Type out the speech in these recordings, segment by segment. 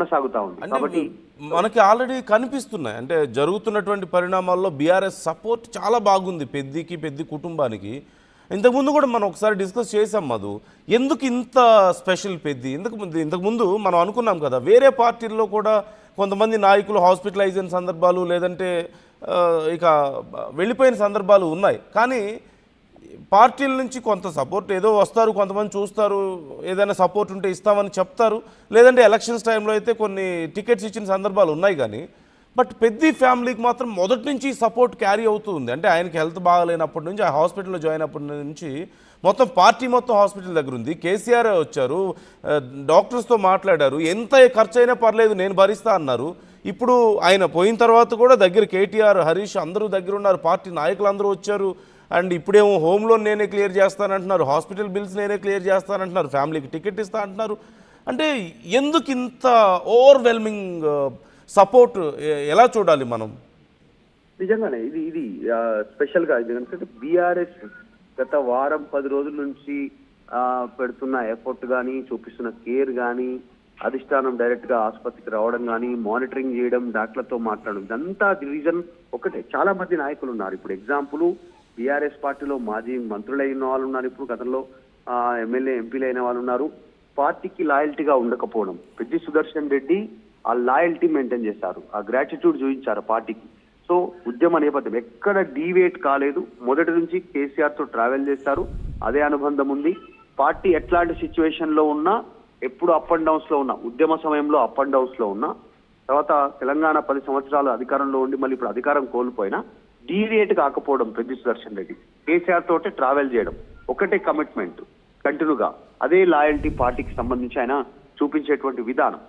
కొనసాగుతా ఉంది. కాబట్టి మనకి ఆల్రెడీ కనిపిస్తున్నాయి, అంటే జరుగుతున్నటువంటి పరిణామాల్లో బీఆర్ఎస్ సపోర్ట్ చాలా బాగుంది పెద్ది కుటుంబానికి. ఇంతకుముందు కూడా మనం ఒకసారి డిస్కస్ చేసాం మధు, ఎందుకు ఇంత స్పెషల్ పెద్ది. ఇంతకుముందు మనం అనుకున్నాం కదా, వేరే పార్టీల్లో కూడా కొంతమంది నాయకులు హాస్పిటలైజ్ అయిన సందర్భాలు లేదంటే ఇక వెళ్ళిపోయిన సందర్భాలు ఉన్నాయి. కానీ పార్టీల నుంచి కొంత సపోర్ట్ ఏదో వస్తారు, కొంతమంది చూస్తారు, ఏదైనా సపోర్ట్ ఉంటే ఇస్తామని చెప్తారు, లేదంటే ఎలక్షన్స్ టైంలో అయితే కొన్ని టికెట్స్ ఇచ్చిన సందర్భాలు ఉన్నాయి. కానీ బట్ పెద్ద ఫ్యామిలీకి మాత్రం మొదటి నుంచి సపోర్ట్ క్యారీ అవుతూ ఉంది. అంటే ఆయనకి హెల్త్ బాగాలేనప్పటి నుంచి, ఆ హాస్పిటల్లో జాయిన్ అయినప్పటి నుంచి మొత్తం పార్టీ మొత్తం హాస్పిటల్ దగ్గర ఉంది. కేసీఆర్ వచ్చారు, డాక్టర్స్తో మాట్లాడారు, ఎంత ఖర్చు అయినా పర్లేదు నేను భరిస్తా అన్నారు. ఇప్పుడు ఆయన పోయిన తర్వాత కూడా దగ్గర కేటీఆర్, హరీష్ అందరూ దగ్గర ఉన్నారు, పార్టీ నాయకులు అందరూ వచ్చారు. అండ్ ఇప్పుడేమో హోమ్ లోన్ నేనే క్లియర్ చేస్తానంటున్నారు, హాస్పిటల్ బిల్స్ నేనే క్లియర్ చేస్తానంటున్నారు, ఫ్యామిలీకి టికెట్ ఇస్తా అంటున్నారు. అంటే ఎందుకు ఇంత ఓవర్వెల్మింగ్ సపోర్ట్, ఎలా చూడాలి మనం? నిజంగానే ఇది స్పెషల్గా ఎందుకంటే బీఆర్ఎస్ గత వారం 10 రోజుల నుంచి పెడుతున్న ఎఫర్ట్ కానీ, చూపిస్తున్న కేర్ కానీ, అధిష్టానం డైరెక్ట్ గా ఆసుపత్రికి రావడం కానీ, మానిటరింగ్ చేయడం, డాక్టర్లతో మాట్లాడడం, ఇదంతా రీజన్ ఒకటే. చాలా మంది నాయకులు ఉన్నారు. ఇప్పుడు ఎగ్జాంపుల్ బీఆర్ఎస్ పార్టీలో మాజీ మంత్రులైన వాళ్ళు ఉన్నారు, ఇప్పుడు గతంలో ఎమ్మెల్యే ఎంపీలు అయిన వాళ్ళు ఉన్నారు. పార్టీకి లాయల్టీగా ఉండకపోవడం, పెద్ది సుదర్శన్ రెడ్డి ఆ లాయల్టీ మెయింటైన్ చేశారు, ఆ గ్రాటిట్యూడ్ చూపించారు పార్టీకి. సో ఉద్యమ నేపథ్యం ఎక్కడ డీవేట్ కాలేదు. మొదటి నుంచి కేసీఆర్ తో ట్రావెల్ చేశారు, అదే అనుబంధం ఉంది. పార్టీ ఎట్లాంటి సిచ్యువేషన్ లో ఉన్నా, ఎప్పుడు అప్ అండ్ డౌన్స్ లో ఉన్నా, ఉద్యమ సమయంలో అప్ అండ్ డౌన్స్ లో ఉన్నా, తర్వాత తెలంగాణ 10 సంవత్సరాలు అధికారంలో ఉండి మళ్ళీ ఇప్పుడు అధికారం కోల్పోయినా డీవియేట్ కాకపోవడం పెద్ది సుదర్శన్ రెడ్డి, కేసీఆర్ తోటే ట్రావెల్ చేయడం, ఒకటే కమిట్మెంట్ కంటిన్యూగా, అదే లాయల్టీ పార్టీకి సంబంధించి ఆయన చూపించేటువంటి విధానం.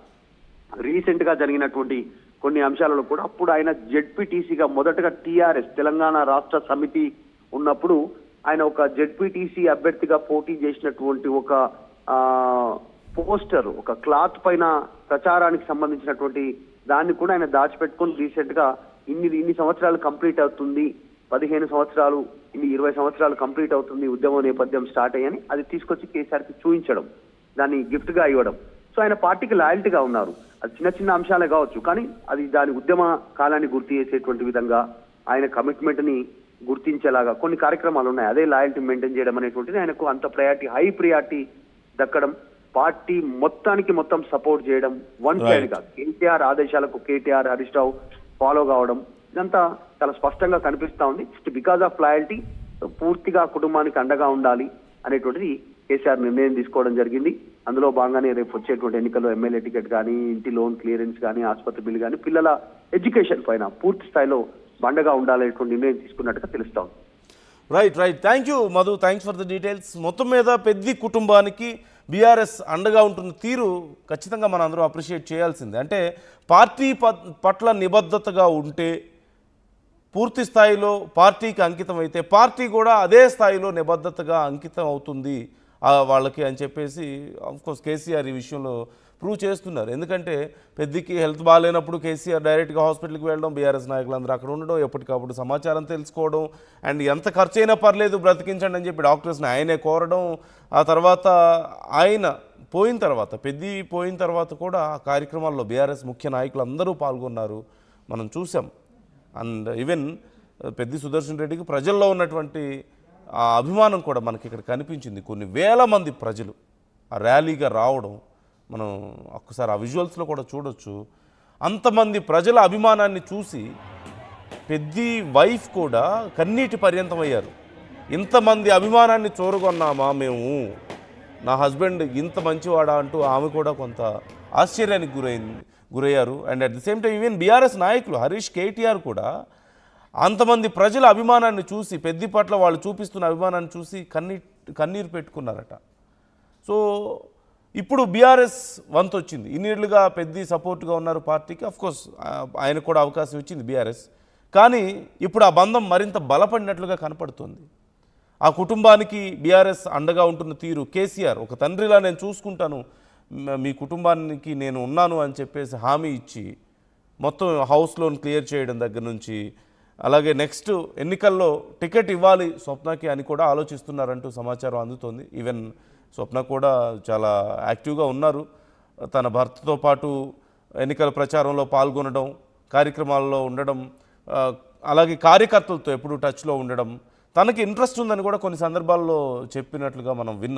రీసెంట్ గా జరిగినటువంటి కొన్ని అంశాలలో కూడా అప్పుడు ఆయన జెడ్పీటీసీగా మొదటగా టీఆర్ఎస్ తెలంగాణ రాష్ట్ర సమితి ఉన్నప్పుడు ఆయన ఒక జెడ్పీటీసీ అభ్యర్థిగా పోటీ చేసినటువంటి ఒక పోస్టర్, ఒక క్లాత్ పైన ప్రచారానికి సంబంధించినటువంటి దాన్ని కూడా ఆయన దాచిపెట్టుకొని రీసెంట్ గా ఇన్ని సంవత్సరాలు కంప్లీట్ అవుతుంది, 15 సంవత్సరాలు, 20 సంవత్సరాలు కంప్లీట్ అవుతుంది ఉద్యమ నేపథ్యం స్టార్ట్ అయ్యని అది తీసుకొచ్చి కేసీఆర్కి చూపించడం, దాన్ని గిఫ్ట్ గా ఇవ్వడం. సో ఆయన పార్టీకి లాయల్టీగా ఉన్నారు. అది చిన్న అంశాలే కావచ్చు, కానీ అది దాని ఉద్యమ కాలాన్ని గుర్తు చేసేటువంటి విధంగా ఆయన కమిట్మెంట్ ని గుర్తించేలాగా కొన్ని కార్యక్రమాలు ఉన్నాయి. అదే లాయల్టీ మెయింటైన్ చేయడం అనేటువంటిది ఆయనకు అంత ప్రయారిటీ, హై ప్రియారిటీ దక్కడం, పార్టీ మొత్తం సపోర్ట్ చేయడం, వన్ సైడ్ గా కేటీఆర్ ఆదేశాలకు కేటీఆర్, హరీష్ రావు ఫాలో కావడం, ఇదంతా చాలా స్పష్టంగా కనిపిస్తా ఉంది. జస్ట్ బికాజ్ ఆఫ్ లాయల్టీ పూర్తిగా కుటుంబానికి అండగా ఉండాలి అనేటువంటిది కేసీఆర్ నిర్ణయం తీసుకోవడం జరిగింది. అందులో భాగంగానే రేపు వచ్చేటువంటి ఎన్నికల్లో ఎమ్మెల్యే టికెట్ కానీ, ఇంటి లోన్ క్లియరెన్స్ కానీ, ఆసుపత్రి బిల్ కానీ, పిల్లల ఎడ్యుకేషన్ పైన పూర్తి స్థాయిలో బండగా ఉండాలనేటువంటి నిర్ణయం తీసుకున్నట్టుగా తెలుస్తా ఉంది. Right. Thank you Madhu, thanks for the details. మొత్తం మీద పెద్ద కుటుంబానికి బీఆర్ఎస్ అండగా ఉంటున్న తీరు ఖచ్చితంగా మనం అందరూ అప్రిషియేట్ చేయాల్సిందే. అంటే పార్టీ పట్ల నిబద్ధతగా ఉంటే, పూర్తి స్థాయిలో పార్టీకి అంకితం అయితే, పార్టీ కూడా అదే స్థాయిలో నిబద్ధతగా అంకితం అవుతుంది వాళ్ళకి అని చెప్పేసి ఆఫ్కోర్స్ కేసీఆర్ ఈ విషయంలో ప్రూవ్ చేస్తున్నారు. ఎందుకంటే పెద్దకి హెల్త్ బాగాలేనప్పుడు కేసీఆర్ డైరెక్ట్గా హాస్పిటల్కి వెళ్ళడం, బీఆర్ఎస్ నాయకులందరూ అక్కడ ఉండడం, ఎప్పటికప్పుడు సమాచారం తెలుసుకోవడం, అండ్ ఎంత ఖర్చు అయినా పర్లేదు బ్రతికించండి అని చెప్పి డాక్టర్స్ని ఆయనే కోరడం. ఆ తర్వాత ఆయన పోయిన తర్వాత కూడా ఆ కార్యక్రమాల్లో బీఆర్ఎస్ ముఖ్య నాయకులు అందరూ పాల్గొన్నారు, మనం చూసాం. అండ్ ఈవెన్ పెద్ది సుదర్శన్ రెడ్డికి ప్రజల్లో ఉన్నటువంటి ఆ అభిమానం కూడా మనకి ఇక్కడ కనిపించింది. కొన్ని వేల మంది ప్రజలు ఆ ర్యాలీగా రావడం మనం ఒక్కసారి ఆ విజువల్స్లో కూడా చూడొచ్చు. అంతమంది ప్రజల అభిమానాన్ని చూసి పెద్ది వైఫ్ కూడా కన్నీటి పర్యంతమయ్యారు. ఇంతమంది అభిమానాన్ని చూరగొన్నామా మేము, నా హస్బెండ్ ఇంత మంచివాడా అంటూ ఆమె కూడా కొంత ఆశ్చర్యానికి గురయ్యారు. And at the same time even BRS నాయకులు హరీష్, కేటీఆర్ కూడా అంతమంది ప్రజల అభిమానాన్ని చూసి, పెద్ది పట్ల వాళ్ళు చూపిస్తున్న అభిమానాన్ని చూసి కన్నీరు పెట్టుకున్నారట. సో ఇప్పుడు బీఆర్ఎస్ వంతు వచ్చింది. ఇన్నేళ్లుగా పెద్ద సపోర్ట్గా ఉన్నారు పార్టీకి, అఫ్కోర్స్ ఆయనకు కూడా అవకాశం ఇచ్చింది బీఆర్ఎస్. కానీ ఇప్పుడు ఆ బంధం మరింత బలపడినట్లుగా కనపడుతుంది. ఆ కుటుంబానికి బీఆర్ఎస్ అండగా ఉంటున్న తీరు, కేసీఆర్ ఒక తండ్రిలా నేను చూసుకుంటాను, మీ కుటుంబానికి నేను ఉన్నాను అని చెప్పేసి హామీ ఇచ్చి మొత్తం హౌస్ లోన్ క్లియర్ చేయడం దగ్గర నుంచి, అలాగే నెక్స్ట్ ఎన్నికల్లో టికెట్ ఇవ్వాలి స్వప్నకి అని కూడా ఆలోచిస్తున్నారంటూ సమాచారం అందుతోంది. ఈవెన్ స్వప్న కూడా చాలా యాక్టివ్గా ఉన్నారు. తన భర్తతో పాటు ఎన్నికల ప్రచారంలో పాల్గొనడం, కార్యక్రమాల్లో ఉండడం, అలాగే కార్యకర్తలతో ఎప్పుడు టచ్లో ఉండడం, తనకి ఇంట్రెస్ట్ ఉందని కూడా కొన్ని సందర్భాల్లో చెప్పినట్లుగా మనం విన్నాం.